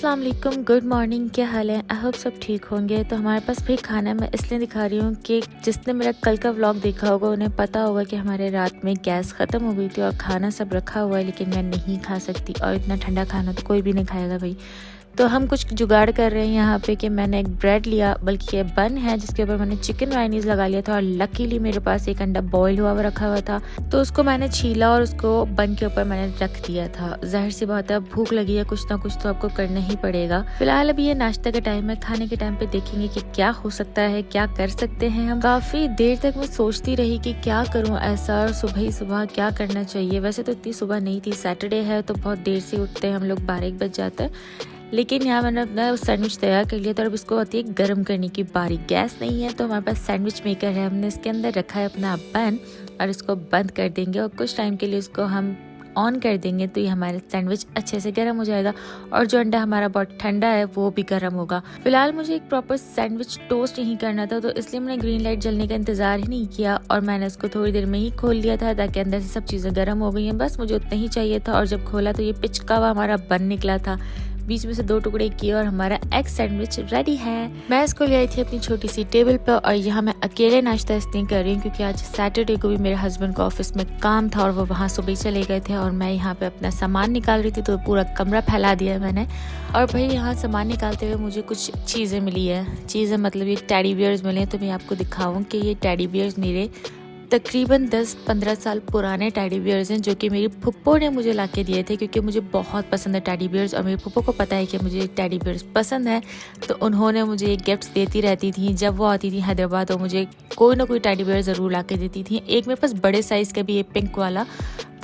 अस्सलाम वालेकुम, good morning. क्या हाल है? आई होप सब ठीक होंगे। तो हमारे पास भी खाना मैं इसलिए दिखा रही हूँ कि जिसने मेरा कल का व्लॉग देखा होगा उन्हें पता होगा कि हमारे रात में गैस ख़त्म हो गई थी और खाना सब रखा हुआ है, लेकिन मैं नहीं खा सकती और इतना ठंडा खाना तो कोई भी नहीं खाएगा भाई। तो हम कुछ जुगाड़ कर रहे हैं यहाँ पे कि मैंने एक ब्रेड लिया, बल्कि ये बन है जिसके ऊपर मैंने चिकन मायोनीज लगा लिया था और लकीली मेरे पास एक अंडा बॉईल हुआ रखा हुआ था, तो उसको मैंने छीला और उसको बन के ऊपर मैंने रख दिया था। जाहिर सी बात है, भूख लगी है, कुछ ना कुछ तो आपको करना ही पड़ेगा। फिलहाल अभी ये नाश्ता का टाइम है, खाने के टाइम पे देखेंगे कि क्या हो सकता है, क्या कर सकते हैं हम। काफी देर तक मैं सोचती रही कि क्या करूँ ऐसा, और सुबह ही सुबह क्या करना चाहिए। वैसे तो इतनी सुबह नहीं थी, सैटरडे है तो बहुत देर से उठते हैं हम लोग, 12-1 बज जाता है। लेकिन यहाँ मैंने अपना सैंडविच तैयार कर लिया था और इसको आती है गर्म करने की बारी। गैस नहीं है तो हमारे पास सैंडविच मेकर है, हमने इसके अंदर रखा है अपना बन और इसको बंद कर देंगे और कुछ टाइम के लिए इसको हम ऑन कर देंगे तो ये हमारे सैंडविच अच्छे से गर्म हो जाएगा और जो अंडा हमारा बहुत ठंडा है वो भी गर्म होगा। फिलहाल मुझे एक प्रॉपर सैंडविच टोस्ट नहीं करना था, तो इसलिए मैंने ग्रीन लाइट जलने का इंतजार ही नहीं किया और मैंने इसको थोड़ी देर में ही खोल लिया था ताकि अंदर से सब चीज़ें गर्म हो गई हैं। बस मुझे उतना ही चाहिए था और जब खोला तो ये पिचका हुआ हमारा बन निकला था, बीच में से 2 टुकड़े किए और हमारा एग सैंडविच रेडी है। मैं इसको ले आई थी अपनी छोटी सी टेबल पर और यहाँ मैं अकेले नाश्ता इसलिए कर रही हूँ क्योंकि आज सैटरडे को भी मेरे हस्बैंड को ऑफिस में काम था और वो वहाँ सुबह चले गए थे और मैं यहाँ पे अपना सामान निकाल रही थी, तो पूरा कमरा फैला दिया मैंने। और भाई यहाँ सामान निकालते हुए मुझे कुछ चीज़ें मिली है, चीज़ें मतलब ये टेडी बियर्स मिले हैं। तो मैं आपको दिखाऊँ कि ये टेडी बियर्स मेरे तकरीबन 10-15 साल पुराने टेडी बियर्स हैं जो कि मेरी फुप्पो ने मुझे ला के दिए थे, क्योंकि मुझे बहुत पसंद है टेडी बियर्स और मेरी फुप्पो को पता है कि मुझे टेडी बियर्स पसंद है। तो उन्होंने मुझे ये गिफ्ट्स देती रहती थी। जब वो आती थी हैदराबाद तो मुझे कोई ना कोई टेडी बियर ज़रूर ला के देती थी। एक मेरे पास बड़े साइज़ का भी ये पिंक वाला,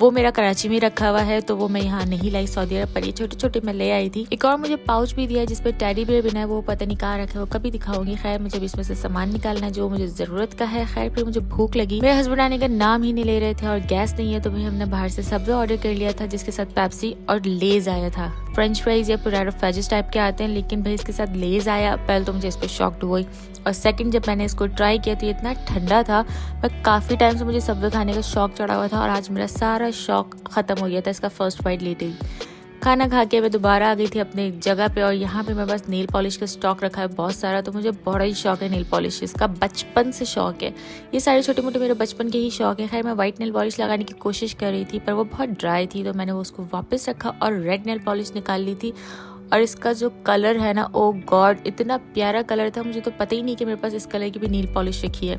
वो मेरा कराची में रखा हुआ है, तो वो मैं यहाँ नहीं लाई सऊदी अरब, पर ये छोटे छोटे मैं ले आई थी। एक और मुझे पाउच भी दिया है जिसपे टेडी बियर बना है, वो पता नहीं कहाँ रखा है, वो कभी दिखाऊंगी। खैर मुझे इसमें से सामान निकालना है जो मुझे ज़रूरत का है। खैर फिर मुझे भूख लगी, मेरे हस्बैंड आने का नाम ही नहीं ले रहे थे और गैस नहीं है, तो भाई हमने बाहर से सब्जी ऑर्डर कर लिया था जिसके साथ पेप्सी और लेज आया था। फ्रेंच फ्राइज या पोटैटो फ्राइज टाइप के आते हैं, लेकिन भाई इसके साथ लेज आया। पहले तो मुझे इस पर शॉक्ड हुई और सेकंड जब मैंने इसको ट्राई किया तो ये इतना ठंडा था। मैं काफ़ी टाइम से मुझे सब्जी खाने का शौक चढ़ा हुआ था और आज मेरा सारा शौक ख़त्म हो गया था इसका फर्स्ट बाइट लेते ही। खाना खा के मैं दोबारा आ गई थी अपने जगह पे और यहाँ पे मेरे पास नेल पॉलिश का स्टॉक रखा है बहुत सारा। तो मुझे बड़ा ही शौक है नेल पॉलिश का, बचपन से शौक है। ये सारे छोटे मोटे मेरे बचपन के ही शौक है। खैर मैं वाइट नेल पॉलिश लगाने की कोशिश कर रही थी पर वो बहुत ड्राई थी, तो मैंने वो उसको वापस रखा और रेड नेल पॉलिश निकाल ली थी। और इसका जो कलर है ना, ओ गॉड, इतना प्यारा कलर था, मुझे तो पता ही नहीं कि मेरे पास इस कलर की भी नील पॉलिश रखी है।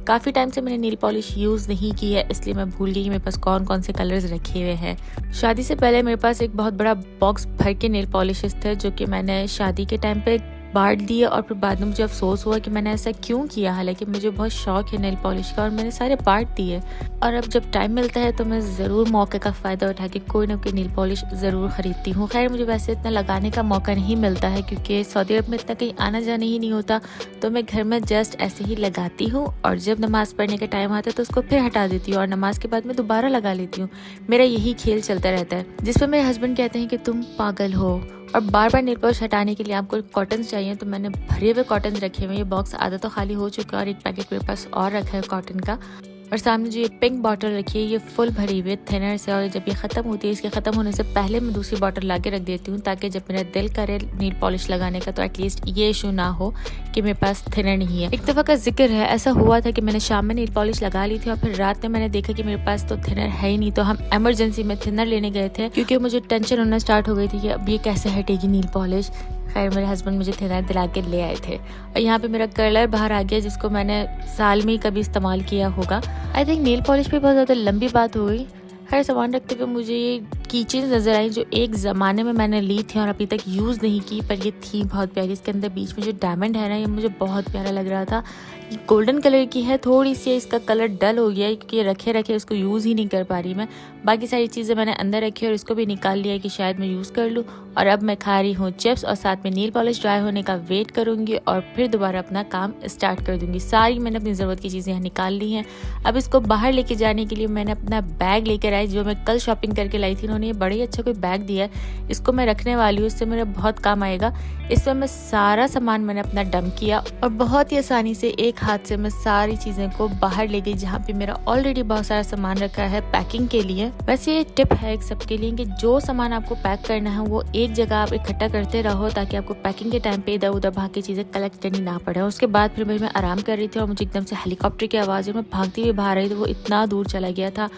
काफ़ी टाइम से मैंने नील पॉलिश यूज़ नहीं की है, इसलिए मैं भूल गई कि मेरे पास कौन कौन से कलर्स रखे हुए हैं। शादी से पहले मेरे पास एक बहुत बड़ा बॉक्स भर के नेल पॉलिशेस थे जो कि मैंने शादी के टाइम पे बांट दिए और फिर बाद में मुझे अफसोस हुआ कि मैंने ऐसा क्यों किया, हालांकि मुझे बहुत शौक है नेल पॉलिश का और मैंने सारे बांट दिए। और अब जब टाइम मिलता है तो मैं ज़रूर मौके का फ़ायदा उठा के कोई ना कोई नेल पॉलिश ज़रूर ख़रीदती हूँ। खैर मुझे वैसे इतना लगाने का मौका नहीं मिलता है क्योंकि सऊदी अरब में इतना कहीं आना जाना ही नहीं होता, तो मैं घर में जस्ट ऐसे ही लगाती हूँ और जब नमाज़ पढ़ने का टाइम आता है तो उसको फिर हटा देती हूँ और नमाज के बाद मैं दोबारा लगा लेती हूँ। मेरा यही खेल चलता रहता है, जिस पर मेरे हस्बैंड कहते हैं कि तुम पागल हो और बार बार नेल पॉलिश हटाने के लिए आपको कॉटन चाहिए। तो मैंने भरे हुए कॉटन रखे हुए, ये बॉक्स आधा तो खाली हो चुका है और एक पैकेट मेरे पास और रखा है कॉटन का। और सामने जो ये पिंक बॉटल रखी है ये फुल भरी हुई है थिनर से, और जब ये ख़त्म होती है इसके ख़त्म होने से पहले मैं दूसरी बॉटल ला के रख देती हूँ ताकि जब मेरा दिल करे नेल पॉलिश लगाने का तो एटलीस्ट ये इशू ना हो कि मेरे पास थिनर नहीं है। एक दफ़ा का जिक्र है, ऐसा हुआ था कि मैंने शाम में नेल पॉलिश लगा ली थी और फिर रात में मैंने देखा कि मेरे पास तो थिनर है ही नहीं, तो हम एमरजेंसी में थिनर लेने गए थे क्योंकि मुझे टेंशन होना स्टार्ट हो गई थी कि अब ये कैसे हटेगी नेल पॉलिश। खैर मेरे हस्बैंड मुझे थिनर दिला के ले आए थे और यहाँ पे मेरा कर्लर बाहर आ गया जिसको मैंने साल में ही कभी इस्तेमाल किया होगा। आई थिंक नेल पॉलिश पे बहुत ज़्यादा लंबी बात हो गई। हर सामान रखते हुए मुझे ये कीचेन्स नज़र आई जो एक ज़माने में मैंने ली थी और अभी तक यूज़ नहीं की, पर ये थी बहुत प्यारी। इसके अंदर बीच में जो डायमंड है ना, ये मुझे बहुत प्यारा लग रहा था। ये गोल्डन कलर की है, थोड़ी सी इसका कलर डल हो गया है क्योंकि रखे रखे इसको यूज़ ही नहीं कर पा रही मैं। बाकी सारी चीज़ें मैंने अंदर रखी और इसको भी निकाल लिया कि शायद मैं यूज़ कर लूँ। और अब मैं खा रही हूँ चिप्स और साथ में नील पॉलिश ड्राई होने का वेट करूँगी और फिर दोबारा अपना काम स्टार्ट कर दूँगी। सारी मैंने अपनी ज़रूरत की चीज़ें यहाँ निकाल ली हैं। अब इसको बाहर लेके जाने के लिए मैंने अपना बैग लेकर आई जो मैं कल शॉपिंग करके लाई थी। उन्होंने ये बड़ा ही अच्छा कोई बैग दिया है, इसको मैं रखने वाली हूँ, इससे मेरा बहुत काम आएगा। इसमें मैं सारा सामान मैंने अपना डंप किया और बहुत ही आसानी से एक एक हाथ से मैं सारी चीज़ें को बाहर ले गई जहाँ पे मेरा ऑलरेडी बहुत सारा सामान रखा है पैकिंग के लिए। वैसे ये टिप है एक सबके लिए कि जो सामान आपको पैक करना है वो एक जगह आप इकट्ठा करते रहो ताकि आपको पैकिंग के टाइम पे इधर उधर भाग के चीज़ें कलेक्ट करनी ना पड़े। उसके बाद फिर मैं आराम कर रही थी और मुझे एकदम से हेलीकॉप्टर की आवाज़ में भागती हुई बाहर आई, तो वो इतना दूर चला गया था।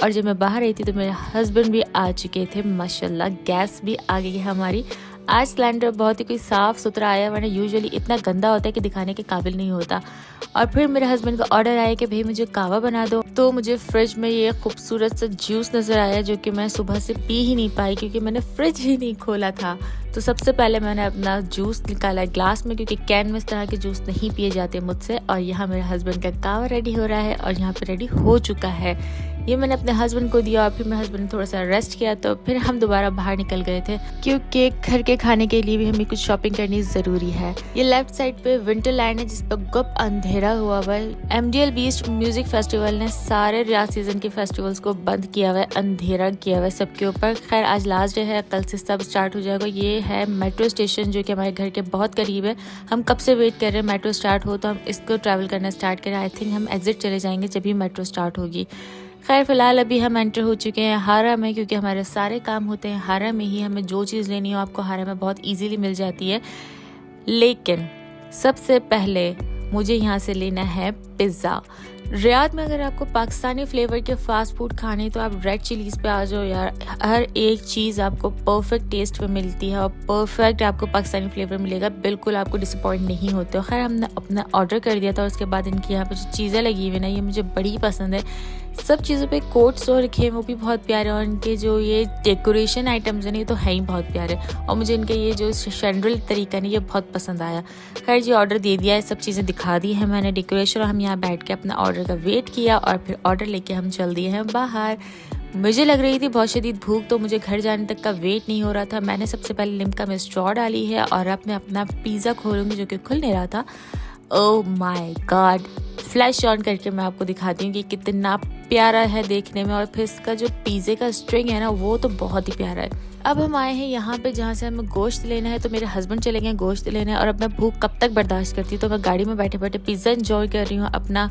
और जब मैं बाहर आई थी तो मेरे हस्बैंड भी आ चुके थे, माशाल्लाह गैस भी आ गई है हमारी। आज सिलेंडर बहुत ही कोई साफ़ सुथरा आया, वरना यूजुअली इतना गंदा होता है कि दिखाने के काबिल नहीं होता। और फिर मेरे हस्बैंड का ऑर्डर आया कि भाई मुझे कहवा बना दो, तो मुझे फ्रिज में ये खूबसूरत सा जूस नज़र आया जो कि मैं सुबह से पी ही नहीं पाई क्योंकि मैंने फ्रिज ही नहीं खोला था। तो सबसे पहले मैंने अपना जूस निकाला ग्लास में क्योंकि कैन में इस तरह के जूस नहीं पिए जाते मुझसे। और यहाँ मेरे हस्बैंड का कहवा रेडी हो रहा है और यहाँ पे रेडी हो चुका है। ये मैंने अपने हस्बैंड को दिया और फिर मेरे हस्बैंड ने थोड़ा सा रेस्ट किया, तो फिर हम दोबारा बाहर निकल गए थे क्योंकि घर के खाने के लिए भी हमें कुछ शॉपिंग करनी ज़रूरी है। ये लेफ्ट साइड पे विंटरलैंड है जिस पर गुप अंधेरा हुआ हुआ है। MDL बीच म्यूजिक फेस्टिवल ने सारे रियाज सीजन के फेस्टिवल्स को बंद किया हुआ है, अंधेरा किया हुआ है सबके ऊपर। खैर आज लास्ट डे है, कल से सब स्टार्ट हो जाएगा। ये है मेट्रो स्टेशन जो कि हमारे घर के बहुत करीब है। हम कब से वेट कर रहे हैं मेट्रो स्टार्ट हो तो हम इसको ट्रैवल करना स्टार्ट करें। आई थिंक हम एग्जिट चले जाएंगे जब भी मेट्रो स्टार्ट होगी। खैर फिलहाल अभी हम एंटर हो चुके हैं हारा में क्योंकि हमारे सारे काम होते हैं हारा में ही। हमें जो चीज़ लेनी हो आपको हारा में बहुत इजीली मिल जाती है। लेकिन सबसे पहले मुझे यहाँ से लेना है पिज़्ज़ा। रियाद में अगर आपको पाकिस्तानी फ्लेवर के फास्ट फूड खाने तो आप रेड चिलीज़ पे आ जाओ यार। हर एक चीज़ आपको परफेक्ट टेस्ट में मिलती है और परफेक्ट आपको पाकिस्तानी फ्लेवर मिलेगा, बिल्कुल आपको डिसअपॉइंट नहीं होते हो। खैर हमने अपना ऑर्डर कर दिया था और उसके बाद इनकी यहाँ पे जो चीज़ें लगी हुई ना ये मुझे बड़ी पसंद है। सब चीज़ों पे कोट्स और रखे हैं वो भी बहुत प्यारे, और इनके जो ये डेकोरेशन आइटम्स हैं ये तो है ही बहुत प्यारे। और मुझे इनके ये जो जनरल तरीका नहीं ये बहुत पसंद आया। खैर जी ऑर्डर दे दिया है, सब चीज़ें दिखा दी है मैंने डेकोरेशन, और हम यहाँ बैठ के अपना ऑर्डर का वेट किया और फिर ऑर्डर लेके हम चल दिए हैं बाहर। मुझे लग रही थी बहुत शदीद भूख, तो मुझे घर जाने तक का वेट नहीं हो रहा था। मैंने सबसे पहले लिम्का में स्ट्रॉ डाली है और अब मैं अपना पिज़्ज़ा खोलूँगी जो कि खुल नहीं रहा था। Oh my God, flash on करके मैं आपको दिखाती हूँ कि कितना प्यारा है देखने में। और फिर इसका जो पिज़्ज़े का स्ट्रिंग है ना वो तो बहुत ही प्यारा है। अब हम आए हैं यहाँ पे जहाँ से हमें गोश्त लेना है, तो मेरे हस्बैंड चले गए गोश्त लेने। और अब मैं भूख कब तक बर्दाश्त करती हूँ, तो मैं गाड़ी में बैठे बैठे पिज़्ज़ा एंजॉय कर रही हूँ। अपना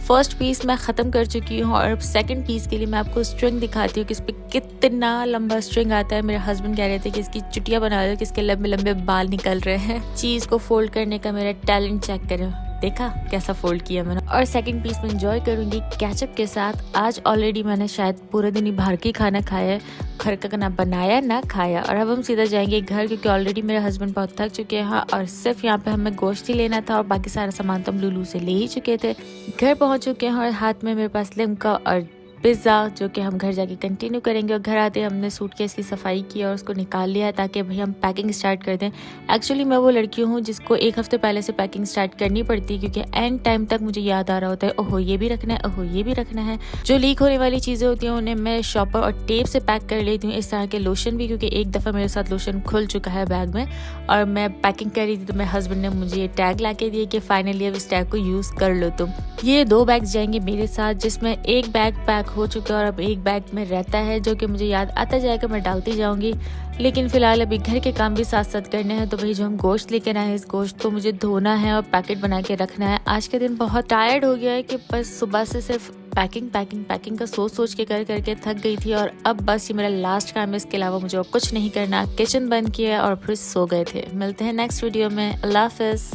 फर्स्ट पीस मैं ख़त्म कर चुकी हूँ और अब सेकंड पीस के लिए मैं आपको स्ट्रिंग दिखाती हूँ कि इस पर कितना लंबा स्ट्रिंग आता है। मेरे हस्बैंड कह रहे थे कि इसकी चुटियाँ बना दो कि इसके लंबे लंबे बाल निकल रहे हैं। चीज़ को फोल्ड करने का मेरा टैलेंट चेक करें, देखा कैसा फोल्ड किया मैंने। और सेकंड पीस में एंजॉय करूंगी केचप के साथ। आज ऑलरेडी मैंने शायद पूरे दिन ही बाहर की खाना खाया है, घर का ना बनाया ना खाया। और अब हम सीधा जाएंगे घर क्योंकि ऑलरेडी मेरे हस्बैंड बहुत थक चुके हैं और सिर्फ यहाँ पे हमें गोश्त ही लेना था और बाकी सारा सामान तो हम लुलू से ले ही चुके थे। घर पहुँच चुके हैं और हाथ में मेरे पास लिम्का और पिज़्ज़ा जो कि हम घर जाके कंटिन्यू करेंगे। और घर आते हमने सूटकेस की सफाई की और उसको निकाल लिया है ताकि भाई हम पैकिंग स्टार्ट कर दें। एक्चुअली मैं वो लड़की हूँ जिसको एक हफ्ते पहले से पैकिंग स्टार्ट करनी पड़ती है क्योंकि एंड टाइम तक मुझे याद आ रहा होता है ओहो ये भी रखना है, ओहो ये भी रखना है। जो लीक होने वाली चीज़ें होती हैं उन्हें मैं शॉपर और टेप से पैक कर लेती हूँ। इस तरह के लोशन भी, क्योंकि एक दफ़ा मेरे साथ लोशन खुल चुका है बैग में और मैं पैकिंग कर रही थी तो मेरे हस्बैंड ने मुझे ये टैग ला के दिए कि फाइनली अब इस टैग को यूज़ कर लो तुम। ये 2 बैग्स जाएंगे मेरे साथ जिसमें एक बैग पैक हो चुका है और अब एक बैग में रहता है जो कि मुझे याद आता जाएगा, मैं डालती जाऊंगी। लेकिन फिलहाल अभी घर के काम भी साथ साथ करने हैं। तो भाई जो हम गोश्त लेकर आए हैं इस गोश्त को मुझे धोना है और पैकेट बना के रखना है। आज के दिन बहुत टायर्ड हो गया है कि बस सुबह से सिर्फ पैकिंग का सोच के कर करके थक गई थी और अब बस ये मेरा लास्ट काम है। इसके अलावा मुझे और कुछ नहीं करना। किचन बंद किया और फिर सो गए थे। मिलते हैं नेक्स्ट वीडियो में। अल्लाह हाफिज़।